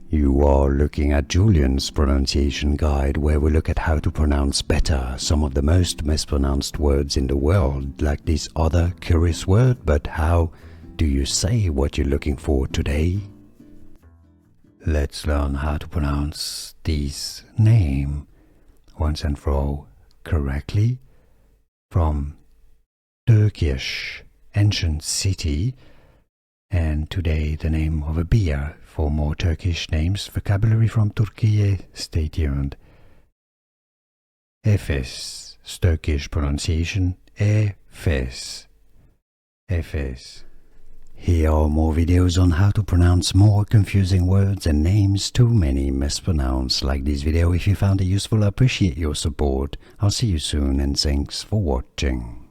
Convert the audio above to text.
You are looking at Julian's pronunciation guide, where we look at how to pronounce better some of the most mispronounced words in the world, like this other curious word. But how do you say what you're looking for today? Let's learn how to pronounce this name once and for all correctly. From Turkish ancient city, and today the name of a beer. For more Turkish names, vocabulary from Turkey, stay tuned. Efes, Turkish pronunciation, Efes. Efes. Here are more videos on how to pronounce more confusing words and names too many mispronounced. Like this video if you found it useful. I appreciate your support. I'll see you soon and thanks for watching.